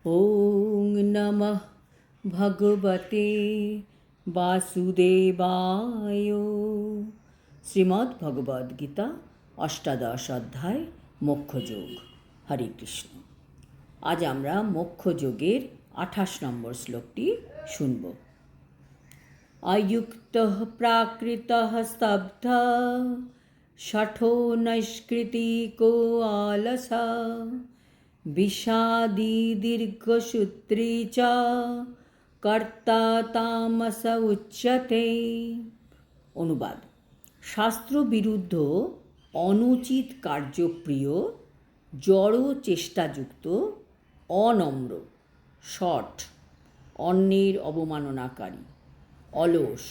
ওং নমঃ ভগবতে বাসুদেবায়। শ্রীমদ্ ভগবদ গীতা অষ্টাদশ অধ্যায় মোক্ষযোগ। হরে কৃষ্ণ। আজ আমরা মোক্ষযোগের 28 নম্বর শ্লোকটি শুনব। অযুক্তঃ প্রাকৃতঃ স্তব্ধঃ শঠো নৈষ্কৃতিকো আলসা বিষাদী দীর্ঘসূত্রী চ কর্তা তামস উচ্যতে। অনুবাদ: শাস্ত্রবিরুদ্ধ অনুচিত কার্যপ্রিয়, জড় চেষ্টাযুক্ত, অনম্র, শঠ, অন্যের অবমাননাকারী, অলস,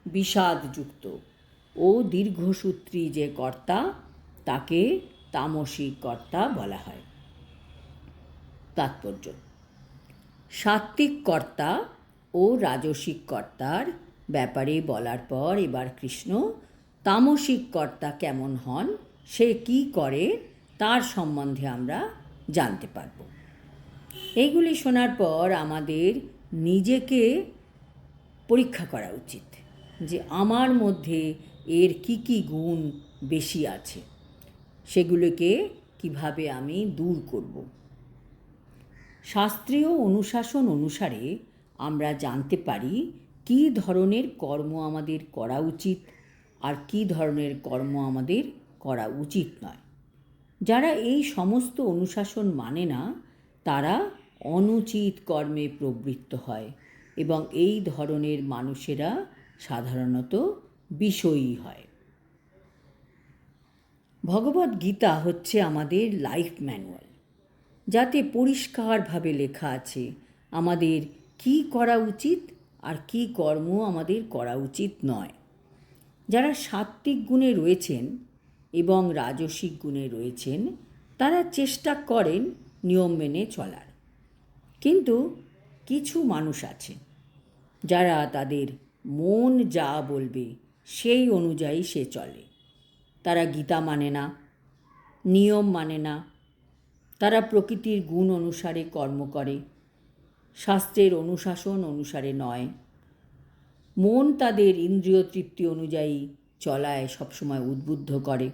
বিষাদযুক্ত ও দীর্ঘসূত্রী যে কর্তা, তাকে তামসিক কর্তা বলা হয়। তাৎপর্য: সাত্ত্বিক কর্তা ও রাজসিক কর্তার ব্যাপারে বলার পর এবার কৃষ্ণ তামসিক কর্তা কেমন হন, সে কি করে, তার সম্বন্ধে আমরা জানতে পারব। এইগুলি শোনার পর আমাদের নিজেকে পরীক্ষা করা উচিত যে আমার মধ্যে এর কি কি গুণ বেশি আছে, সেগুলোকে কিভাবে আমি দূর করব। শাস্ত্রীয় অনুশাসন অনুসারে আমরা জানতে পারি কী ধরনের কর্ম আমাদের করা উচিত আর কী ধরনের কর্ম আমাদের করা উচিত নয়। যারা এই সমস্ত অনুশাসন মানে না, তারা অনুচিত কর্মে প্রবৃত্ত হয় এবং এই ধরনের মানুষেরা সাধারণত বিষয়ী হয়। ভগবদ গীতা হচ্ছে আমাদের লাইফ ম্যানুয়াল, যাতে পরিষ্কারভাবে লেখা আছে আমাদের কি করা উচিত আর কি কর্ম আমাদের করা উচিত নয়। যারা সাত্ত্বিক গুণে রয়েছেন এবং রাজসিক গুণে রয়েছেন, তারা চেষ্টা করেন নিয়ম মেনে চলার, কিন্তু কিছু মানুষ আছে যারা তাদের মন যা বলবে সেই অনুযায়ী সে চলে। তারা গীতা মানে না, নিয়ম মানে না, তারা প্রকৃতির গুণ অনুসারে কর্ম করে, শাস্ত্রের অনুশাসন অনুসারে নয়। মন তাদের ইন্দ্রিয় তৃপ্তি অনুযায়ী চলায় সবসময় উদ্বুদ্ধ করে।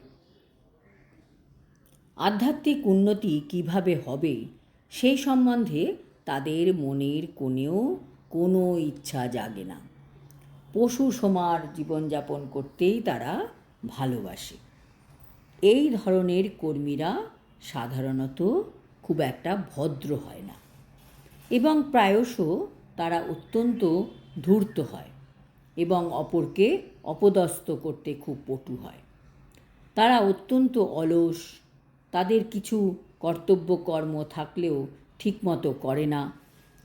আধ্যাত্মিক উন্নতি কিভাবে হবে সেই সম্বন্ধে তাদের মনের কোণেও কোনো ইচ্ছা জাগে না। পশু সমার জীবনযাপন করতেই তারা ভালোবাসে। এই ধরনের কর্মীরা সাধারণত খুব একটা ভদ্র হয় না এবং প্রায়শ তারা অত্যন্ত ধূর্ত হয় এবং অপরকে অপদস্থ করতে খুব পটু হয়। তারা অত্যন্ত অলস, তাদের কিছু কর্তব্য কর্ম থাকলেও ঠিকমতো করে না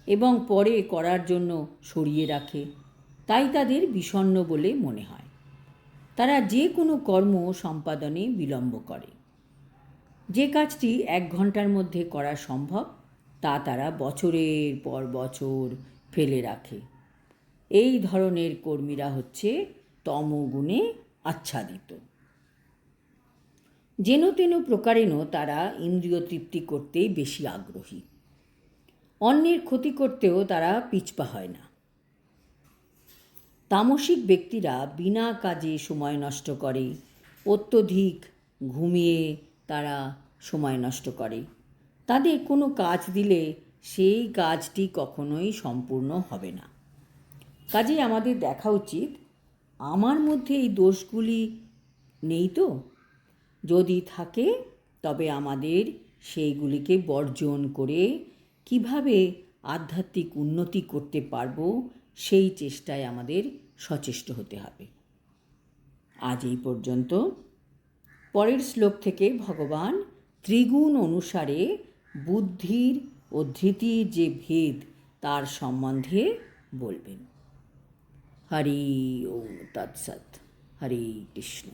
এবং পরে করার জন্য সরিয়ে রাখে, তাই তাদের বিষণ্ণ বলে মনে হয়। তারা যে কোনো কর্ম সম্পাদনে বিলম্ব করে। যে কাজটি 1 ঘন্টার মধ্যে করা সম্ভব, তা তারা বছরের পর বছর ফেলে রাখে। এই ধরনের কর্মীরা হচ্ছে তমগুণে আচ্ছাদিত। যেন তেন প্রকারেণ তারা ইন্দ্রিয় তৃপ্তি করতেই বেশি আগ্রহী। অন্যের ক্ষতি করতেও তারা পিছপা হয় না। তামসিক ব্যক্তিরা বিনা কাজে সময় নষ্ট করে, অত্যধিক ঘুমিয়ে তারা সময় নষ্ট করে। তাদের কোনো কাজ দিলে সেই কাজটি কখনোই সম্পূর্ণ হবে না। কাজেই আমাদের দেখা উচিত আমার মধ্যে এই দোষগুলি নেই তো। যদি থাকে তবে আমাদের সেইগুলিকে বর্জন করে কিভাবে আধ্যাত্মিক উন্নতি করতে পারব, সেই চেষ্টায় আমাদের সচেষ্ট হতে হবে। আজ এই পর্যন্ত। পরের শ্লোক থেকে ভগবান ত্রিগুণ অনুসারে বুদ্ধির ও ধৃতির যে ভেদ, তার সম্বন্ধে বলবেন। হরি ওম তৎসৎ। হরে কৃষ্ণ।